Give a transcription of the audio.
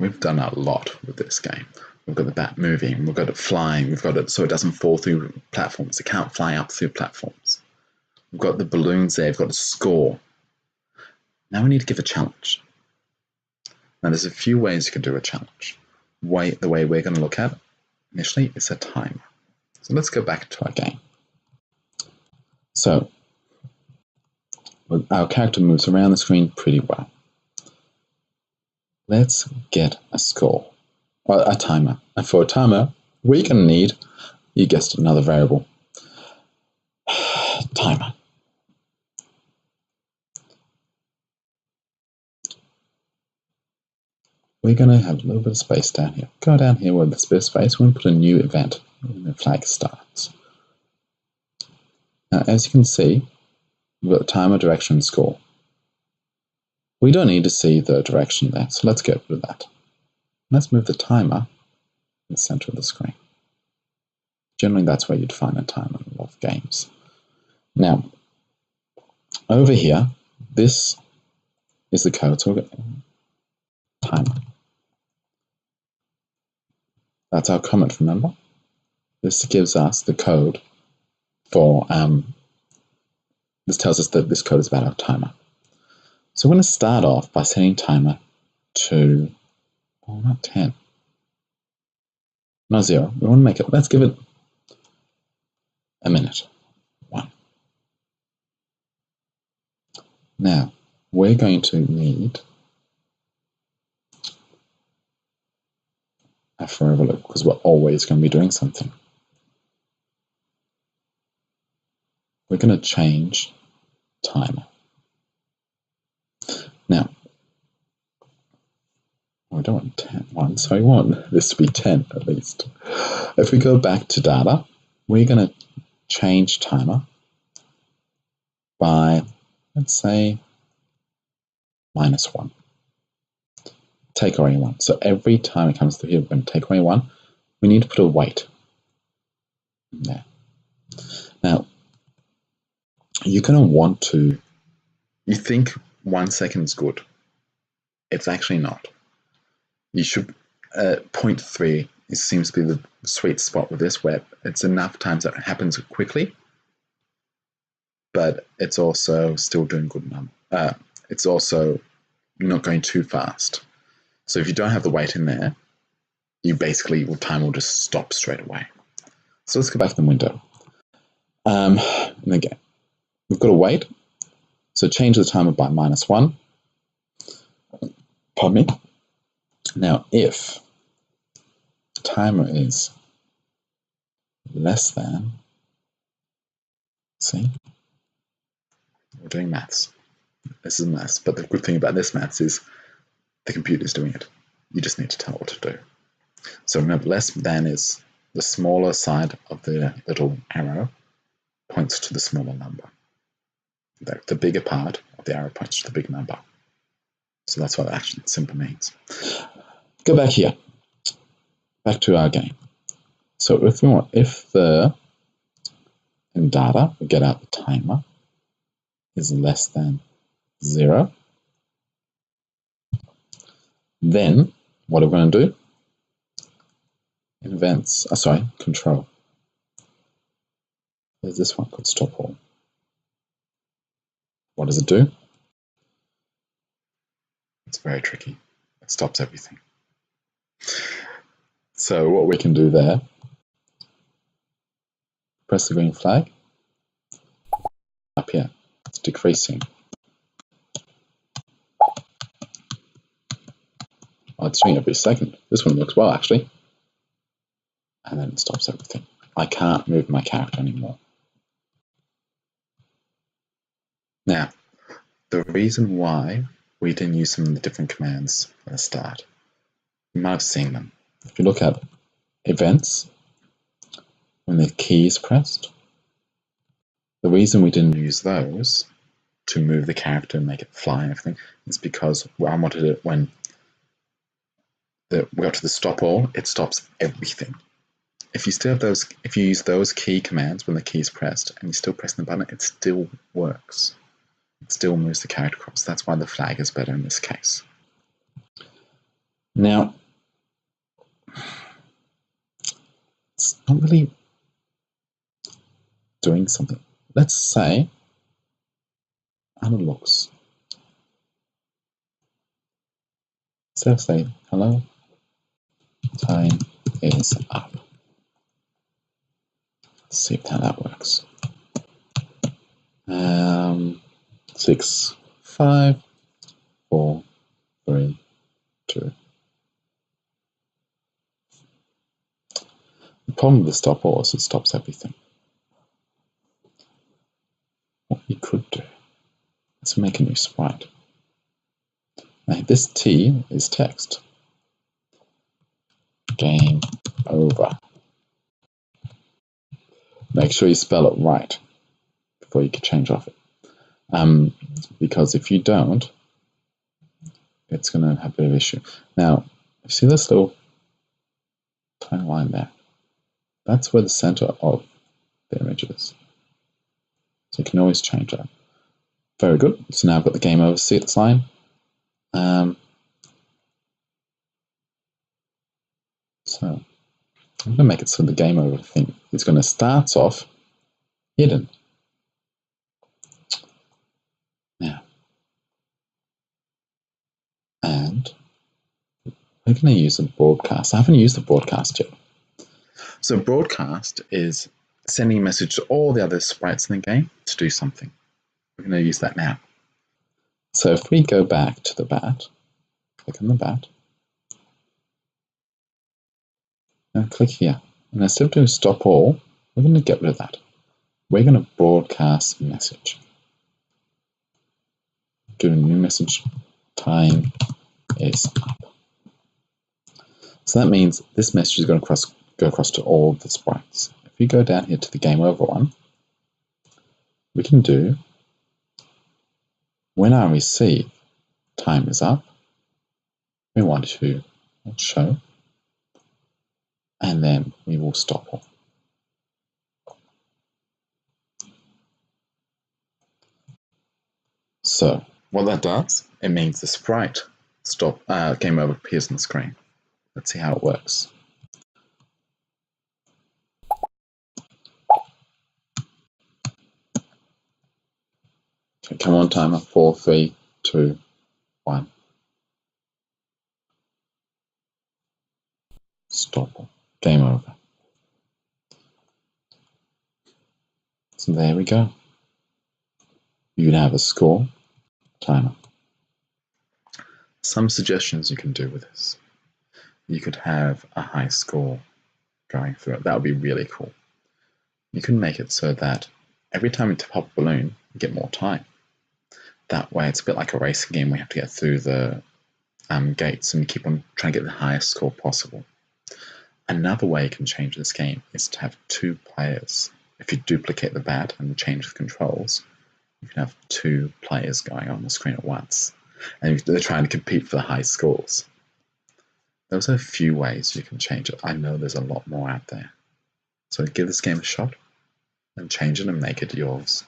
We've done a lot with this game. We've got the bat moving, we've got it flying, we've got it so it doesn't fall through platforms. It can't fly up through platforms. We've got the balloons there, we've got a score. Now we need to give a challenge. Now there's a few ways you can do a challenge. The way we're going to look at it initially is a timer. So let's go back to our game. So our character moves around the screen pretty well. Let's get a score, or a timer. And for a timer, we're going to need, you guessed it, another variable. Timer. We're going to have a little bit of space down here. Go down here where there's a bit of space. We're going to put a new event when the flag starts. Now, as you can see, we've got the timer, direction, and score. We don't need to see the direction there, so let's get rid of that. Let's move the timer in the center of the screen. Generally, that's where you'd find a timer in a lot of games. Now, over here, this is the code. So we'll get timer. That's our comment, remember? This gives us the code for, this tells us that this code is about our timer. So we're going to start off by setting timer to, oh, not 10. Not 0. We want to make it, let's give it a minute. 1. Now, we're going to need a forever loop because we're always going to be doing something. We're going to change timer. Now, we don't want 1, so we want this to be 10 at least. If we go back to data, we're going to change timer by, let's say, -1. Take away 1. So every time it comes through here, we're going to take away 1. We need to put a wait there. Now, you're going to want to, you think 1 second is good. It's actually not. You should, 0.3 seems to be the sweet spot with this, where it's enough times that it happens quickly, but it's also still doing good number. It's also not going too fast. So if you don't have the wait in there, you basically, your time will just stop straight away. So let's go back to the window. And again, we've got to wait. So change the timer by -1. Pardon me. Now, if the timer is less than, see, we're doing maths. This is maths, but the good thing about this maths is the computer's doing it. You just need to tell it what to do. So remember, less than is the smaller side of the little arrow points to the smaller number. The bigger part of the arrow points to the big number. So that's what that action simple means. Go back here, back to our game. So if we want, in data, we get out the timer is less than 0, then what are we going to do? In events, control. There's this one called stop all. What does it do? It's very tricky. It stops everything. So what we can do there, press the green flag. Up here, it's decreasing. Oh, it's doing every second. This one works well, actually. And then it stops everything. I can't move my character anymore. Now, the reason why we didn't use some of the different commands at the start, you might have seen them. If you look at events, when the key is pressed, the reason we didn't use those to move the character and make it fly and everything is because I wanted it when we got to the stop all, it stops everything. If you still have those, if you use those key commands when the key is pressed and you still press the button, it still works. It still moves the character across. That's why the flag is better in this case. Now, it's not really doing something. Let's say, how it looks. So say, hello, time is up. Let's see how that works. 6, 5, 4, 3, 2. The problem with the stop all is it stops everything. What we could do is make a new sprite. Now this T is text. Game over. Make sure you spell it right before you can change off it. Because if you don't, it's going to have a bit of an issue. Now, you see this little tiny line there? That's where the center of the image is. So you can always change that. Very good. So now I've got the game over. See this line? So I'm going to make it so the game over thing is going to start off hidden. Now, and we're going to use a broadcast. I haven't used the broadcast yet. So broadcast is sending a message to all the other sprites in the game to do something. We're going to use that now. So if we go back to the bat, click on the bat, and click here. And instead of doing stop all, we're going to get rid of that. We're going to broadcast message. Do a new message. Time is up. So that means this message is going to go across to all the sprites. If we go down here to the game over one, we can do when I receive time is up, we want to show, and then we will stop all. So what that does, it means the sprite game over appears on the screen. Let's see how it works. Okay, come on, timer. 4, 3, 2, 1. Stop. Game over. So there we go. You can have a score. Timer. Some suggestions you can do with this. You could have a high score going through it. That would be really cool. You can make it so that every time you pop a balloon, you get more time. That way, it's a bit like a racing game. We have to get through the gates and we keep on trying to get the highest score possible. Another way you can change this game is to have 2 players. If you duplicate the bat and change the controls, you can have 2 players going on the screen at once. And they're trying to compete for the high scores. Those are a few ways you can change it. I know there's a lot more out there. So give this game a shot and change it and make it yours.